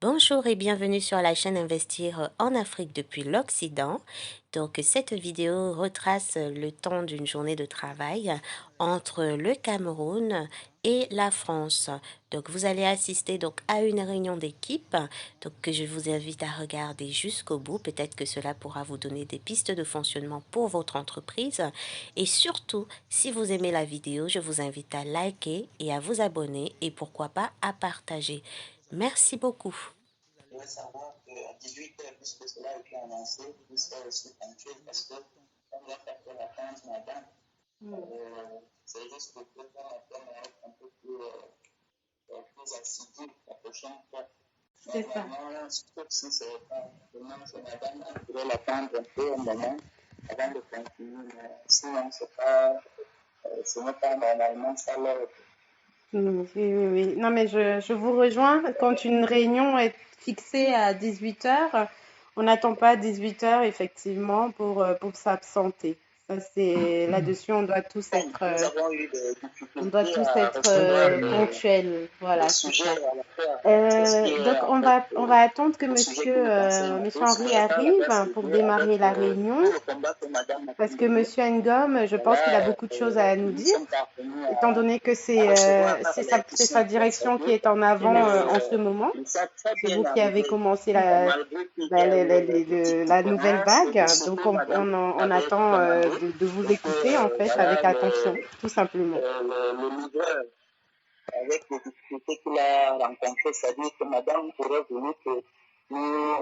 Bonjour et bienvenue sur la chaîne Investir en Afrique depuis l'Occident. Donc cette vidéo retrace le temps d'une journée de travail entre le Cameroun et la France. Donc vous allez assister donc à une réunion d'équipe donc que je vous invite à regarder jusqu'au bout. Peut-être que cela pourra vous donner des pistes de fonctionnement pour votre entreprise. Et surtout, si vous aimez la vidéo, je vous invite à liker et à vous abonner et pourquoi pas à partager. Merci beaucoup. Je voudrais savoir qu'à 18h, puisque cela a été annoncé, vous serez aussi ponctuel parce qu'on doit faire que la 15 madame. C'est juste pour que on être un peu plus assidu la prochaine fois. C'est ça. Normalement, sauf si c'est demain, c'est madame, on pourrait l'attendre un peu un moment avant de continuer. Mais sinon, ce n'est pas normalement ça l'heure. Oui, oui, oui, oui. Non, mais je vous rejoins. Quand une réunion est fixée à 18 heures, on n'attend pas 18 heures, effectivement, pour s'absenter. Ça, c'est là-dessus, Bon, nous avons eu des on doit difficultés tous à être recevoir ponctuels. les Voilà, c'est sujets ça. à la fois. C'est ce qui est Donc, en fait on va attendre que le sujet qui nous concerne monsieur tous. Henry Par la arrive grâce de pour Dieu, avec démarrer la réunion. tout le combat que Madame a pu Parce que mener, Monsieur Ngom, je pense qu'il a voilà, beaucoup de choses à nous nous dire, sommes parvenus étant donné que à recevoir les c'est sa questions face à direction qui Dieu. est en Et avant en ce moment. ils savent très C'est bien vous qui avez naviguer. commencé Malgré qu'il y a eu des petites la nouvelle différences de vague. ce Donc, que Madame on avait attend commandé. de vous Donc, écouter, en fait, avec voilà, attention, tout simplement. le leader avec les difficultés qu'il a rencontrées, c'est-à-dire que Madame aurait voulu que nous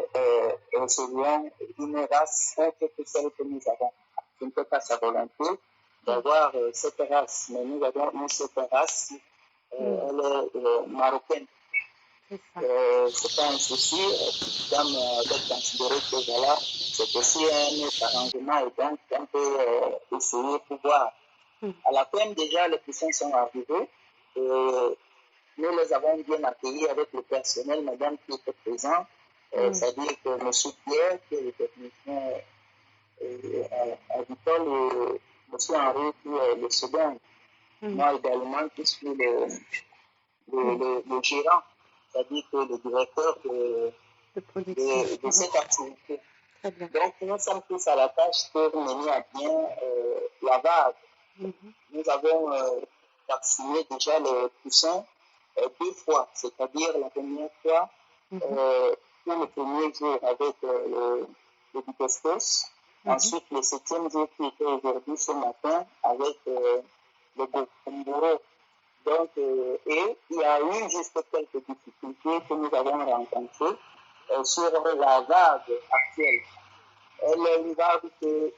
recevions une race autre que celle que nous avons. Ce n'était pas sa volonté d'avoir cette race, mais nous avons une cette race, elle est marocaine. C'est ça. C'est pas un souci, Madame avait considéré que voilà, c'est aussi un autre arrangement et donc on peut essayer pour voir. À la fin, déjà, les puissants sont arrivés. Nous les avons bien accueillis avec le personnel, madame qui était présent, c'est-à-dire que M. Pierre, qui est le technicien agricole, et M. Henri, qui est le second, moi également, qui suis le gérant, c'est-à-dire que le directeur De production. de cette activité. Très bien. Donc, nous sommes tous à la tâche pour mener à bien la vague. Nous avons vacciné déjà les poussins 2 fois, c'est-à-dire la première fois pour le premier jour avec le Bicostos, ensuite le 7e jour qui était aujourd'hui ce matin avec le Bokomboro. Donc, et il y a eu juste quelques difficultés que nous avons rencontrées sur la vague actuelle. Elle est une vague que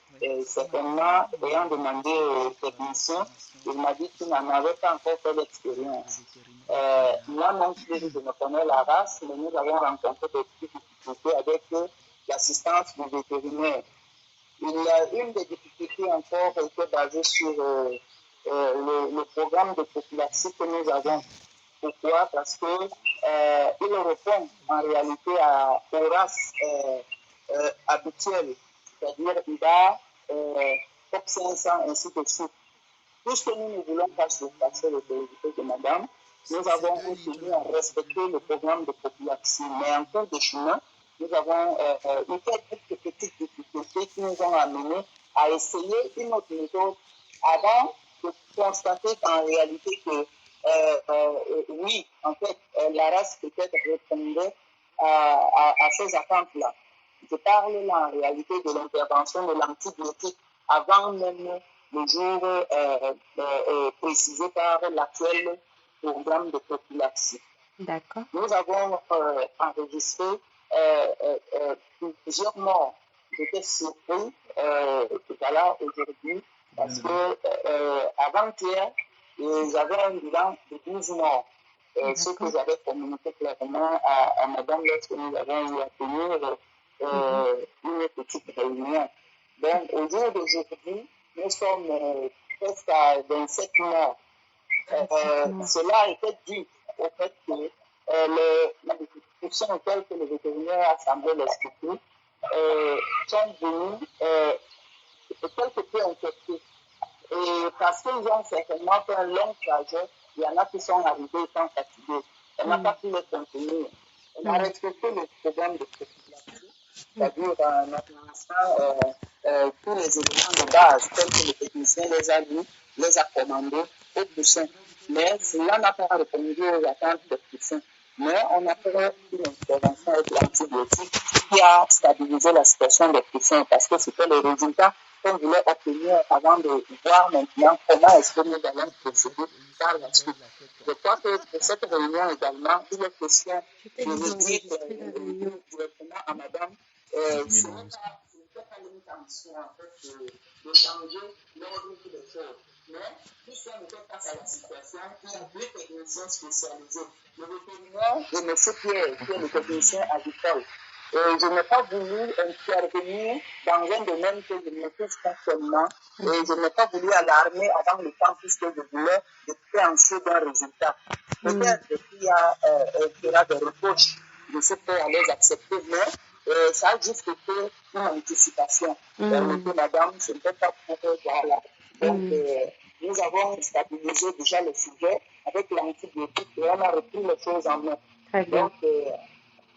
certainement, ayant demandé aux techniciens, il m'a dit qu'il n'en avait pas encore fait l'expérience. Moi non plus, je me connais la race, mais nous avons rencontré des petites difficultés avec l'assistance du vétérinaire. Il y a une des difficultés encore qui est basée sur le programme de prophylaxie que nous avons. Pourquoi? Parce que il répond en réalité aux races habituelles, c'est-à-dire IDA, COP 500, ainsi de suite. Puisque nous ne voulons pas surpasser l'autorité de madame, nous avons retenu à respecter le programme de prophylaxie. Mais en cours de chemin, nous avons eu quelques petites difficultés qui nous ont amenés à essayer une autre méthode avant de constater qu'en réalité que oui, en fait, la race peut-être répondait à ces attentes-là. Je parle là en réalité de l'intervention de l'antibiotique avant même le jour précisé par l'actuel programme de prophylaxie. D'accord. Nous avons enregistré plusieurs morts. J'étais surpris tout à l'heure aujourd'hui parce que avant-hier, j'avais un bilan de 12 morts. Ce que j'avais communiqué clairement à madame lorsque nous avons eu à tenir une petite réunion. Donc, au jour d'aujourd'hui, nous sommes presque à 27 morts. Cela était dû au fait que les discussions telles que le vétérinaire a semblé l'expliquer sont venues quelque peu infectées. Et parce qu'ils ont certainement fait un long trajet, il y en a qui sont arrivés étant fatigués. On n'a pas pu les contenir. On a respecté le programme de prophylaxie, c'est-à-dire en administrant tous les éléments de base, tels que le technicien les a lus, les a commandés aux poussins. Mais cela n'a pas répondu aux attentes des poussins. Mais on a fait une intervention avec l'antibiotique qui a stabilisé la situation des poussins parce que c'était le résultat qu'on voulait obtenir avant de voir maintenant comment est-ce que nous allons procéder par la suite. Je crois que pour cette réunion également, il est question de nous dire directement à madame, ce n'est pas l'intention en fait de changer l'ordre des choses. Mais puisqu'on était face à la situation, il y a deux techniciens spécialisés, le vétérinaire et M. Pierre, qui est le technicien agricole. Je n'ai pas voulu intervenir dans un domaine que je maîtrise fonctionnement et je n'ai pas voulu alarmer avant le temps puisque je voulais être anxieux d'un résultat. Peut-être qu'il y aura des reproches, je sais pas les accepter, mais ça a juste été une anticipation. Permettez, madame, ce n'était pas pour voilà. Donc, nous avons stabilisé déjà le sujet avec l'antibiotique et on a repris les choses en main. Donc,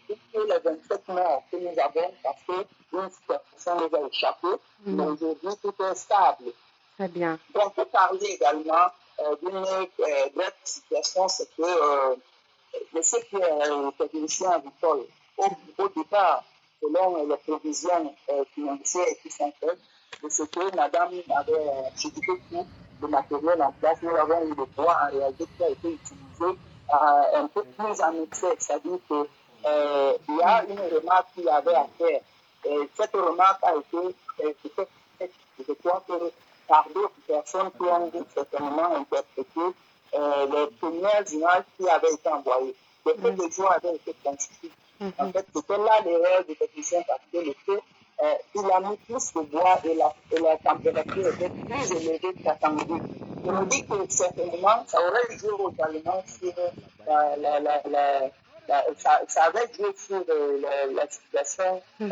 toutes les 27 morts que nous avons, parce qu'une personne nous a échappé, mais aujourd'hui tout est stable. Très bien. Donc, on peut parler également d'une brève situation, c'est que monsieur Pierre est le technicien agricole. Au départ, selon les prévisions financières qui sont faites, de ce que madame avait acheté tout le matériel en place, nous avons eu le droit en réalité qui a été utilisé un peu plus en excès, c'est-à-dire que il y a une remarque qu'il y avait à faire. Cette remarque a été faite, je crois que par d'autres personnes qui ont certainement interprété les premières images qui avaient été envoyées. Le feu de joie avait été construit. En fait, c'était là l'erreur du technicien parce que le feu, il a mis plus de bois et la température était plus élevée qu'attendue. Je me dis que certainement, ça aurait joué également sur ça avait joué sur la situation de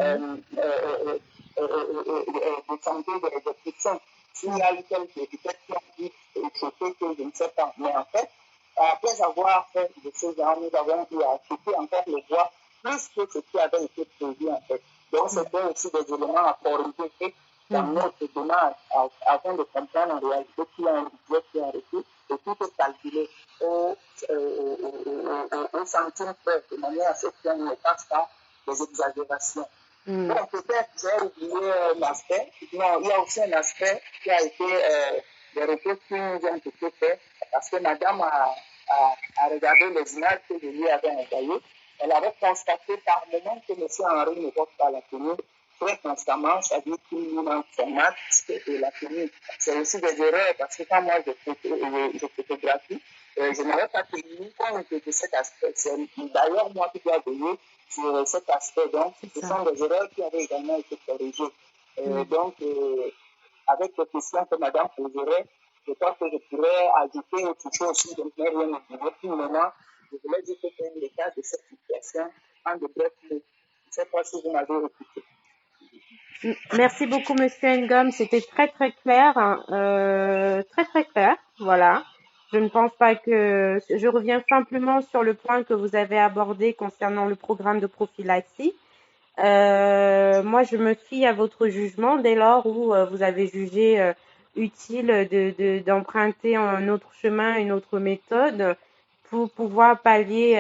santé des puissants. S'il y a eu quelques peut-être qui ont dit choquer que je ne sais pas. Mais en fait, après avoir fait de ces gens, nous avons eu à choquer encore le bois plus que ce qui avait été prévu en fait. Donc c'était aussi des éléments à corriger dans notre démarche afin de comprendre en réalité qu'il y a un budget qui est arrêté et tout est calculé au centime près, de manière à ce qu'on ne passe pas des exagérations. Donc peut-être j'ai oublié l'aspect. Non, il y a aussi un aspect qui a été des requêtes qui nous ont été faites parce que madame a regardé les images que je lui avais envoyées. Elle avait constaté par moment que M. Henri ne vote pas la tenue très constamment, c'est-à-dire qu'il nous manque son masque et la tenue. C'est aussi des erreurs parce que quand moi je photographie, je n'avais pas tenu compte de cet aspect. C'est d'ailleurs moi qui dois veiller sur cet aspect. Donc, ce sont des erreurs qui avaient également été corrigées. Donc, avec les questions que madame poserait, je crois que je pourrais ajouter autre chose si je ne peux rien oublier. Puis maintenant, je voulais dire que c'est l'état de cette situation en de brefs mots. Je ne sais pas si vous m'avez écouté. Merci beaucoup, Monsieur Ngom. C'était très très clair, très très clair. Voilà. Je ne pense pas que je reviens simplement sur le point que vous avez abordé concernant le programme de prophylaxie. Moi, je me fie à votre jugement dès lors où vous avez jugé utile d'emprunter un autre chemin, une autre méthode pour pouvoir pallier,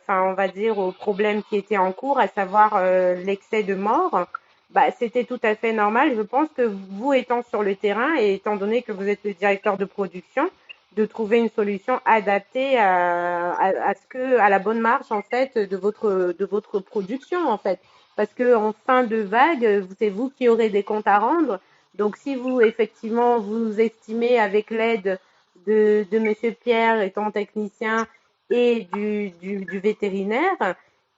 on va dire, au problème qui était en cours, à savoir l'excès de mort. Bah, c'était tout à fait normal. Je pense que vous étant sur le terrain et étant donné que vous êtes le directeur de production, de trouver une solution adaptée à la bonne marche en fait de votre production en fait. Parce que en fin de vague, c'est vous qui aurez des comptes à rendre. Donc si vous effectivement vous estimez avec l'aide de Monsieur Pierre étant technicien et du vétérinaire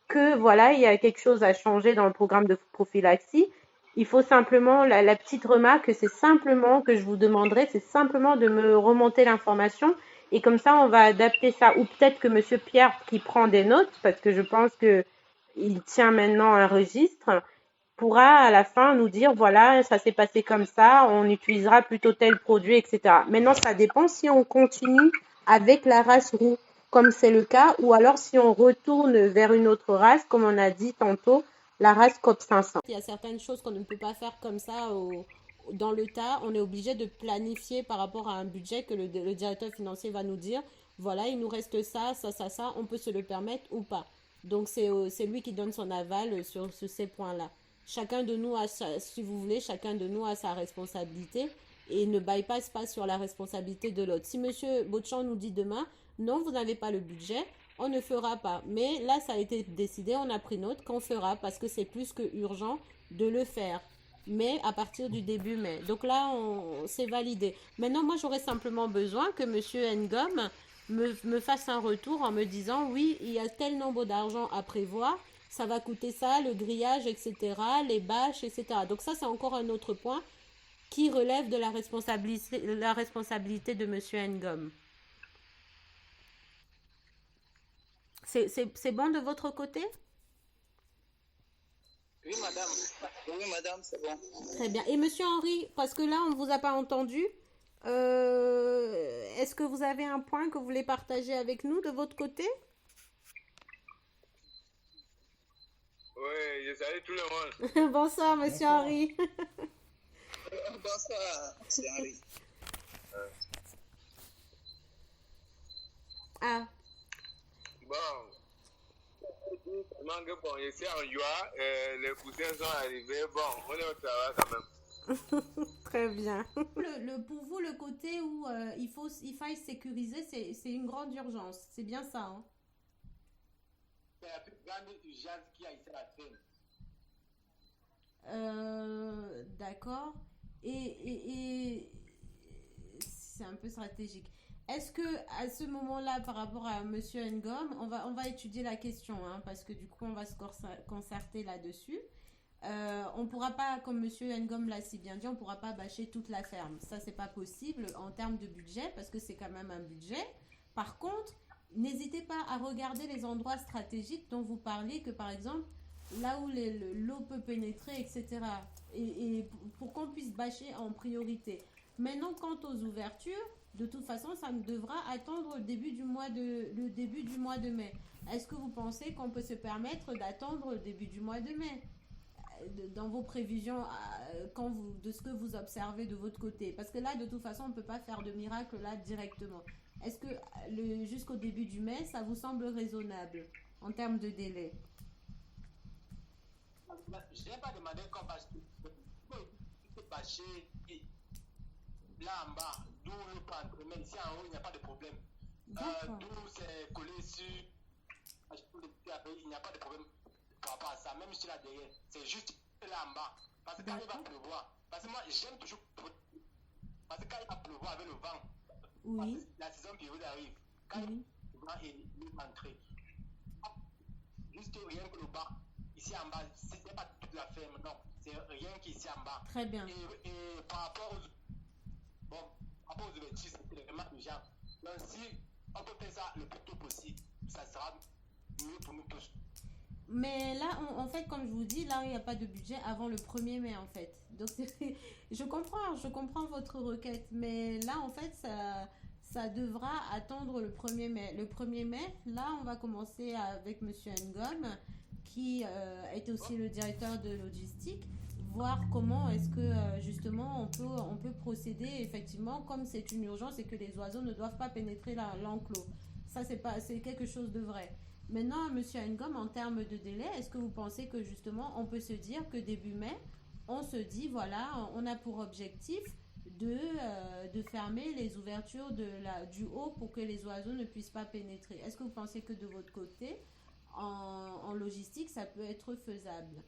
que voilà, il y a quelque chose à changer dans le programme de prophylaxie. Il faut simplement, la petite remarque, c'est simplement que je vous demanderai, c'est simplement de me remonter l'information et comme ça, on va adapter ça. Ou peut-être que Monsieur Pierre qui prend des notes, parce que je pense que il tient maintenant un registre, pourra à la fin nous dire, voilà, ça s'est passé comme ça, on utilisera plutôt tel produit, etc. Maintenant, ça dépend si on continue avec la race roux. comme c'est le cas, ou alors si on retourne vers une autre race, comme on a dit tantôt, la race COP 500. Il y a certaines choses qu'on ne peut pas faire comme ça dans le tas. On est obligé de planifier par rapport à un budget que le directeur financier va nous dire, voilà, il nous reste ça, ça, ça, ça, on peut se le permettre ou pas. Donc c'est lui qui donne son aval sur ces points-là. Chacun de nous a, si vous voulez, chacun de nous a sa responsabilité et ne bypasse pas sur la responsabilité de l'autre. Si Monsieur Beauchamp nous dit demain, non, vous n'avez pas le budget, on ne fera pas. Mais là, ça a été décidé, on a pris note qu'on fera parce que c'est plus que urgent de le faire. Mais à partir du début mai. Donc là, c'est validé. Maintenant, moi, j'aurais simplement besoin que Monsieur Ngom me fasse un retour en me disant, oui, il y a tel nombre d'argent à prévoir, ça va coûter ça, le grillage, etc., les bâches, etc. Donc ça, c'est encore un autre point qui relève de la responsabilité de Monsieur Ngom. C'est bon de votre côté? Oui, madame. Oui, madame, c'est bon. Très bien. Et Monsieur Henri, parce que là, on ne vous a pas entendu, est-ce que vous avez un point que vous voulez partager avec nous de votre côté? Oui, je salue tout le monde. Bonsoir, Monsieur Henri. Bonsoir, Monsieur Henri. Ah. Bon, je suis en joie, les coussins sont arrivés, bon, on est au travail quand même. Très bien. Pour vous, le côté où il faille sécuriser, c'est une grande urgence, c'est bien ça, hein? C'est la plus grande urgence qu'il y a ici à la fin. D'accord. Et c'est un peu stratégique. Est-ce que à ce moment-là, par rapport à Monsieur Ngom, on va étudier la question, hein, parce que du coup, on va se concerter là-dessus. On ne pourra pas, comme Monsieur Ngom l'a si bien dit, on ne pourra pas bâcher toute la ferme. Ça, c'est pas possible en termes de budget, parce que c'est quand même un budget. Par contre, n'hésitez pas à regarder les endroits stratégiques dont vous parlez, que par exemple, là où l'eau peut pénétrer, etc. Et pour qu'on puisse bâcher en priorité. Maintenant, quant aux ouvertures, de toute façon, ça devra attendre le début du mois de mai. Est-ce que vous pensez qu'on peut se permettre d'attendre le début du mois de mai dans vos prévisions de ce que vous observez de votre côté? Parce que là, de toute façon, on ne peut pas faire de miracle là directement. Est-ce que jusqu'au début du mai, ça vous semble raisonnable en termes de délai? Je n'ai pas demandé qu'on bâcher là en bas, d'où le plan, mais ici en haut, il n'y a pas de problème. D'où c'est collé sur, il n'y a pas de problème par rapport à ça, même sur la derrière. C'est juste là en bas. Parce que quand il va pleuvoir, parce que moi j'aime toujours, parce que quand il va pleuvoir avec le vent, oui. La saison période arrive, quand le vent est entré, juste rien que le bas, ici en bas, ce n'est pas toute la ferme, non, c'est rien qui est ici en bas. Très bien. Et par rapport aux ouvertures, c'est vraiment urgent. Donc si on peut faire ça le plus tôt possible, ça sera mieux pour nous tous. Mais là, en fait, comme je vous dis, là, il n'y a pas de budget avant le 1er mai, en fait. Donc, je comprends votre requête. Mais là, en fait, ça devra attendre le 1er mai. Le 1er mai, là, on va commencer avec Monsieur Ngom, qui est aussi le directeur de logistique, voir comment est-ce que, justement, on peut procéder, effectivement, comme c'est une urgence et que les oiseaux ne doivent pas pénétrer l'enclos. Ça, c'est quelque chose de vrai. Maintenant, Monsieur Ngom, en termes de délai, est-ce que vous pensez que justement, on peut se dire que début mai, on se dit, voilà, on a pour objectif de fermer les ouvertures du haut pour que les oiseaux ne puissent pas pénétrer? Est-ce que vous pensez que de votre côté, en logistique, ça peut être faisable?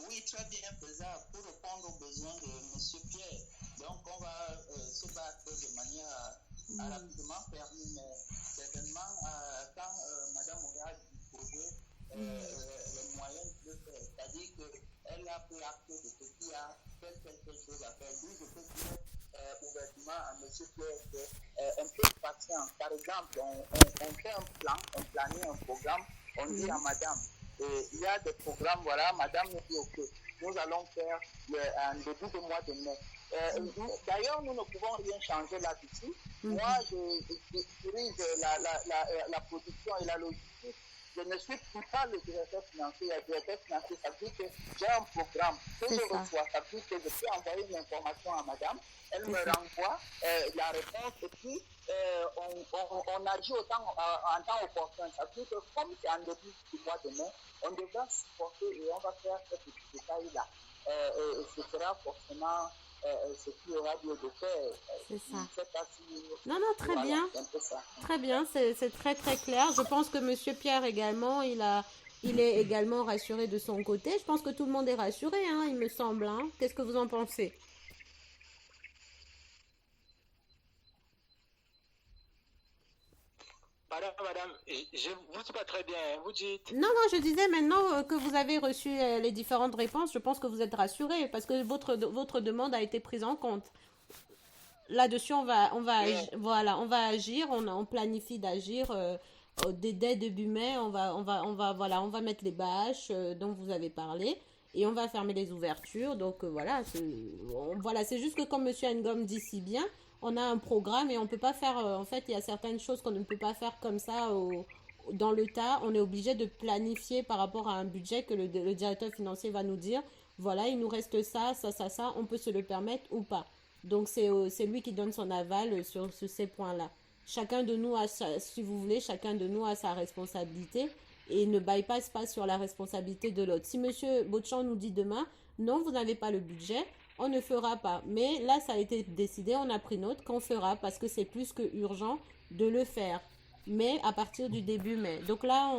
Oui, très bien faisable pour répondre aux besoins de Monsieur Pierre. Donc, on va se battre de manière à rapidement fermer, mais certainement, quand Madame aura disposé les moyens de le faire, c'est-à-dire qu'elle a pris acte de ce qu'il y a quelque chose à faire. Lui, je peux dire ouvertement à Monsieur Pierre un peu de patience. Par exemple, on fait un plan, un planning, un programme, on dit à Madame, il y a des programmes, voilà, Madame nous dit, ok, nous allons faire un début de mois de mai. D'ailleurs, nous ne pouvons rien changer là-dessus. Moi, je dirige la production et la logistique. Je ne suis plus pas le directeur financier. Le directeur financier, ça veut dire que j'ai un programme que C'est je ça. reçois. Ça veut dire que je peux envoyer une information à madame. Elle C'est me ça. renvoie la réponse et puis on agit en temps opportun. Ça veut dire que comme c'est en début du mois de mai, on devra supporter et on va faire ce petit détail-là. Et ce sera forcément ce qui aura lieu de faire. C'est Je ça. ne sais pas si... Non, non, très Voilà, bien. c'est un peu ça. Très bien, c'est très très clair. Je pense que Monsieur Pierre également, il est également rassuré de son côté. Je pense que tout le monde est rassuré, hein, il me semble. Hein. Qu'est-ce que vous en pensez? Madame, je vous dis pas très bien, hein. Vous dites, Non, non, je disais maintenant que vous avez reçu les différentes réponses, je pense que vous êtes rassuré parce que votre demande a été prise en compte. Là-dessus, voilà, on va agir, on planifie d'agir dès début mai. Voilà, on va mettre les bâches dont vous avez parlé et on va fermer les ouvertures. Donc voilà, voilà, c'est juste que comme Monsieur Ngom dit si bien, on a un programme et on peut pas faire. En fait, il y a certaines choses qu'on ne peut pas faire comme ça dans le tas. On est obligé de planifier par rapport à un budget que le directeur financier va nous dire. Voilà, il nous reste ça, ça, ça, ça. On peut se le permettre ou pas. Donc c'est lui qui donne son aval sur ces points-là. Chacun de nous a si vous voulez, chacun de nous a sa responsabilité et ne bypasse pas sur la responsabilité de l'autre. Si Monsieur Botchan nous dit demain, non, vous n'avez pas le budget, on ne fera pas. Mais là, ça a été décidé, on a pris note qu'on fera parce que c'est plus que urgent de le faire. Mais à partir du début mai. Donc là,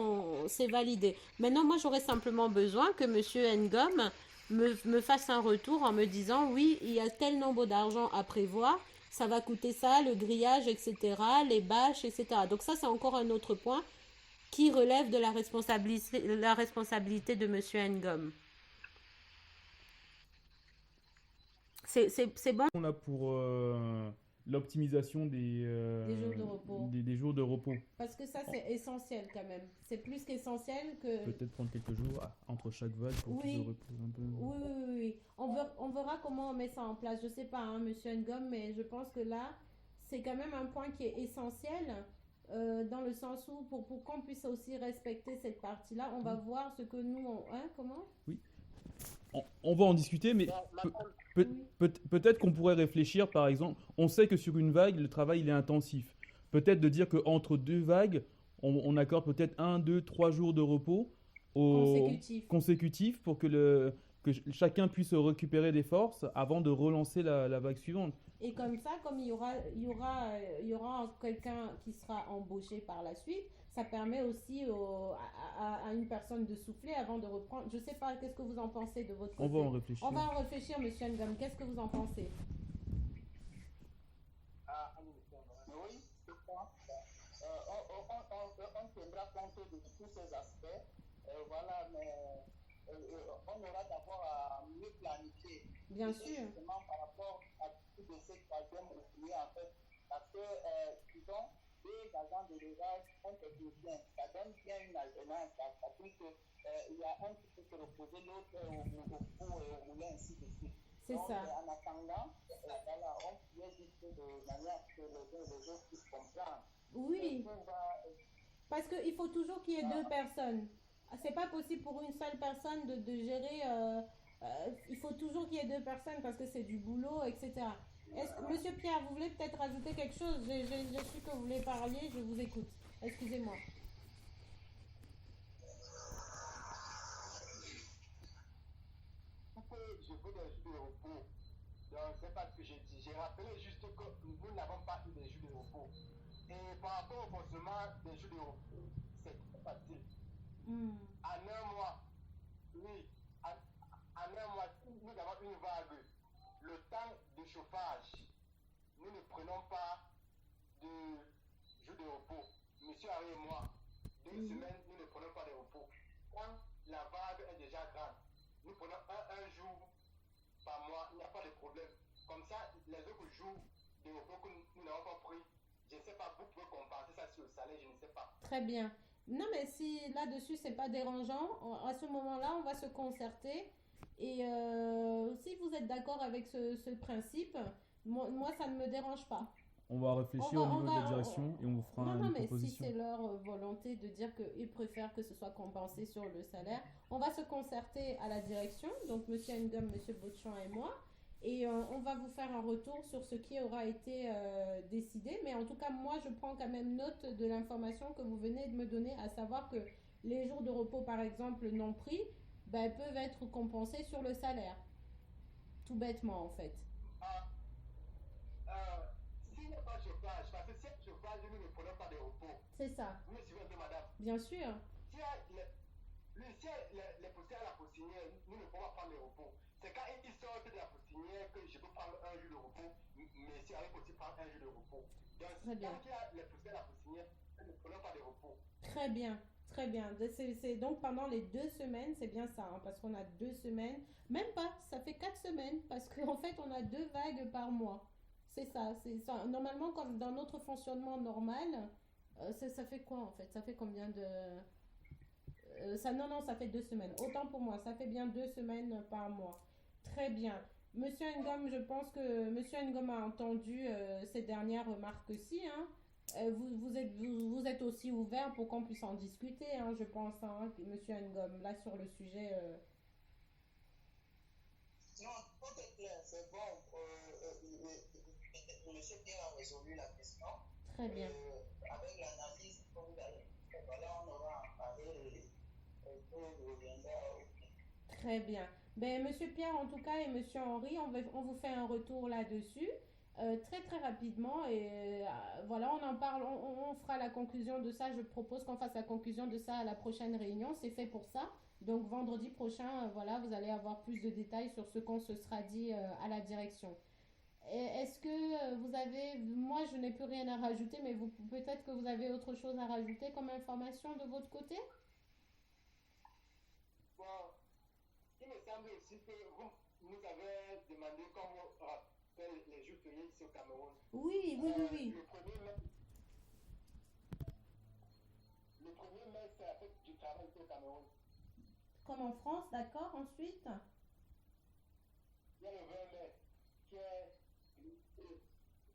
c'est validé. Maintenant, moi, j'aurais simplement besoin que Monsieur Ngom me fasse un retour en me disant oui, il y a tel nombre d'argent à prévoir, ça va coûter ça, le grillage, etc., les bâches, etc. Donc ça, c'est encore un autre point qui relève de la responsabilité de Monsieur Ngom. C'est bon? On a pour l'optimisation Des jours de repos. des jours de repos. Parce que ça, c'est essentiel quand même. C'est plus qu'essentiel que... Peut-être prendre quelques jours entre chaque vague pour Oui. qu'ils se reposent un peu. Oui, oui, oui, oui. On verra comment on met ça en place. Je sais pas, hein, Monsieur Ngom, mais je pense que là, c'est quand même un point qui est essentiel dans le sens où pour qu'on puisse aussi respecter cette partie-là, on va voir ce que nous, hein, comment? Oui. On va en discuter, mais Oui. peut-être qu'on pourrait réfléchir, par exemple, on sait que sur une vague, le travail il est intensif. Peut-être de dire qu'entre deux vagues, on accorde peut-être 1, 2, 3 jours de repos consécutifs pour que chacun puisse récupérer des forces avant de relancer la vague suivante. Et comme ça, comme il y aura quelqu'un qui sera embauché par la suite, ça permet aussi à une personne de souffler avant de reprendre. Je sais pas, qu'est-ce que vous en pensez de votre côté? On va en réfléchir. On va en réfléchir, Monsieur Ngom. Qu'est-ce que vous en pensez? Oui, je pense. On tiendra compte de tous ces aspects. Voilà, mais on aura d'abord à mieux planifier. Bien Et sûr. justement par rapport à tous de ces troisième oubliés, en fait, parce que, disons, deux agents de l'élevage, un technicien, ça donne bien une alternance. Ça veut dire qu'il y a un qui peut se reposer, l'autre au four et au moulin, ainsi de suite. C'est Donc, ça. en attendant, voilà, on pouvait dire que de manière que les autres puissent comprendre. Oui, parce qu'il faut toujours qu'il y ait deux personnes. C'est pas possible pour une seule personne de gérer. Il faut toujours qu'il y ait deux personnes parce que c'est du boulot, etc. Monsieur Pierre, vous voulez peut-être rajouter quelque chose? Je suis que vous voulez parler, je vous écoute. Excusez-moi. pourquoi je veux des jours de repos? Donc, c'est pas ce que j'ai dit. J'ai rappelé juste que nous n'avons pas eu des jours de repos. Et par rapport au fonctionnement des jours de repos, c'est très facile. En un mois, oui, en un mois, si nous avons une vague, le temps de chauffage, nous ne prenons pas de jours de repos. Monsieur Harry et moi, 2 semaines, nous ne prenons pas de repos. Quand la vague est déjà grande, nous prenons un jour par mois, il n'y a pas de problème. Comme ça, les autres jours de repos que nous n'avons pas pris, je ne sais pas, vous pouvez compenser ça sur le salaire, je ne sais pas. Très bien. Non, mais si là-dessus, c'est pas dérangeant, à ce moment-là, on va se concerter. Et si vous êtes d'accord avec ce principe, moi, ça ne me dérange pas. On va réfléchir au niveau de la direction et on vous fera Non, une non, mais si proposition. c'est leur volonté de dire qu'ils préfèrent que ce soit compensé sur le salaire, on va se concerter à la direction, donc Monsieur Ngom, Monsieur Botchan et moi, et on va vous faire un retour sur ce qui aura été décidé. Mais en tout cas, moi, je prends quand même note de l'information que vous venez de me donner, à savoir que les jours de repos, par exemple, non pris, ben, peuvent être compensés sur le salaire. Tout bêtement, en fait. S'il n'y a pas chauffage, parce que si il y a chauffage, nous ne prenons pas de repos. C'est ça. Vous me suivez un peu, madame. Bien sûr. Si les poussières à la poussinière, nous ne pouvons pas prendre les repos. C'est quand ils sortent de la poussinière que je peux prendre un jour de repos, mais si avec aussi prendre un jour de repos. Donc, Très bien. quand il y a les poussières à la poussinière, nous ne prenons pas de repos. Très bien, très bien. C'est donc pendant les 2 semaines, c'est bien ça, hein, parce qu'on a 2 semaines, même pas, ça fait 4 semaines, parce qu'en fait, on a 2 vagues par mois. C'est ça, c'est ça. Normalement, comme dans notre fonctionnement normal, ça fait quoi en fait? Ça fait combien de... non, ça fait 2 semaines. Autant pour moi, ça fait bien 2 semaines par mois. Très bien. Monsieur Ngom, je pense que Monsieur Ngom a entendu ces dernières remarques-ci, hein. Vous êtes aussi ouvert pour qu'on puisse en discuter, hein, je pense, hein, Monsieur Ngom, là sur le sujet. Non, tout est clair, c'est bon. Monsieur Pierre a résolu la question. Très bien. Avec l'analyse que vous avez fait, voilà, on aura à parler et tout reviendra. Très bien. Ben, Monsieur Pierre, en tout cas, et Monsieur Henri, on vous fait un retour là-dessus. Très très rapidement et voilà, on en parle, on fera la conclusion de ça. Je propose qu'on fasse la conclusion de ça à la prochaine réunion, c'est fait pour ça. Donc vendredi prochain, voilà, vous allez avoir plus de détails sur ce qu'on se sera dit à la direction. Est-ce que vous avez, moi je n'ai plus rien à rajouter, mais peut-être que vous avez autre chose à rajouter comme information de votre côté? Bon, il me semble aussi que vous nous avez demandé comment on rappelle les jours fériés ici au Cameroun. Oui. Le 1er mai, c'est la fête du travail ici au Cameroun. Comme en France, d'accord, ensuite? Il y a le 20 mai, qui est la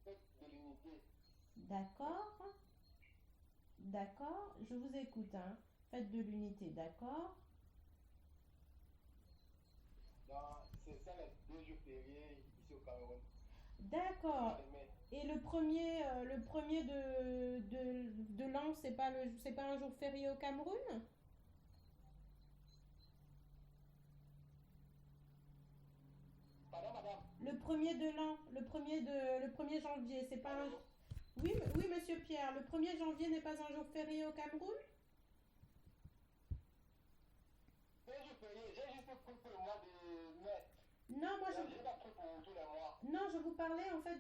fête de l'unité. D'accord. D'accord, je vous écoute, hein. Fête de l'unité, d'accord. Donc, c'est ça les 2 jours fériés ici au Cameroun. D'accord. Et le premier de l'an, c'est pas un jour férié au Cameroun? Pardon, madame? Le premier de l'an, le 1er janvier, c'est pas un... Oui, monsieur Pierre, le 1er janvier n'est pas un jour férié au Cameroun? C'est un jour férié, j'ai juste pris pour le mois de mai. Non, moi J'ai pas pris pour tous les mois. Non, je vous parlais en fait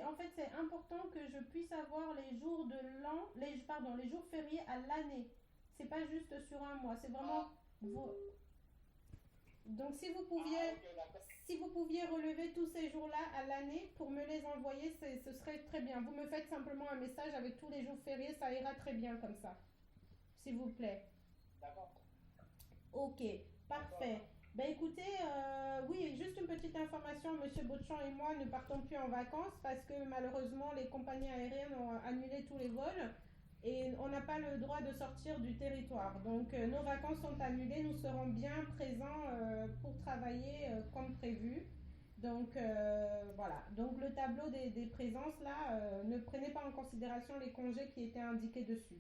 En fait, c'est important que je puisse avoir les jours de l'an, les jours fériés à l'année. C'est pas juste sur un mois, c'est vraiment... Donc si vous pouviez relever tous ces jours-là à l'année pour me les envoyer, ce serait très bien. Vous me faites simplement un message avec tous les jours fériés, ça ira très bien comme ça. S'il vous plaît. D'accord. Ok, parfait. Ben écoutez, oui, juste une petite information, Monsieur Botchan et moi ne partons plus en vacances parce que malheureusement les compagnies aériennes ont annulé tous les vols et on n'a pas le droit de sortir du territoire. Donc nos vacances sont annulées, nous serons bien présents pour travailler comme prévu. Donc voilà, donc le tableau des présences là, ne prenez pas en considération les congés qui étaient indiqués dessus.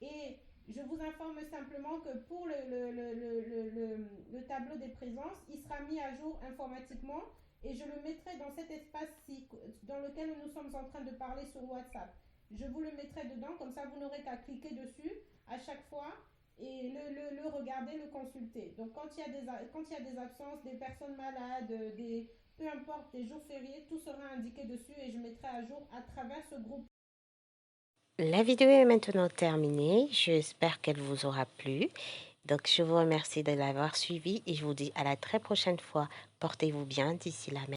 Et je vous informe simplement que pour le tableau des présences, il sera mis à jour informatiquement et je le mettrai dans cet espace-ci dans lequel nous sommes en train de parler sur WhatsApp. Je vous le mettrai dedans, comme ça vous n'aurez qu'à cliquer dessus à chaque fois et le regarder, le consulter. Donc quand il y a des absences, des personnes malades, peu importe, des jours fériés, tout sera indiqué dessus et je mettrai à jour à travers ce groupe. La vidéo est maintenant terminée. J'espère qu'elle vous aura plu. Donc, je vous remercie de l'avoir suivi et je vous dis à la très prochaine fois. Portez-vous bien d'ici là.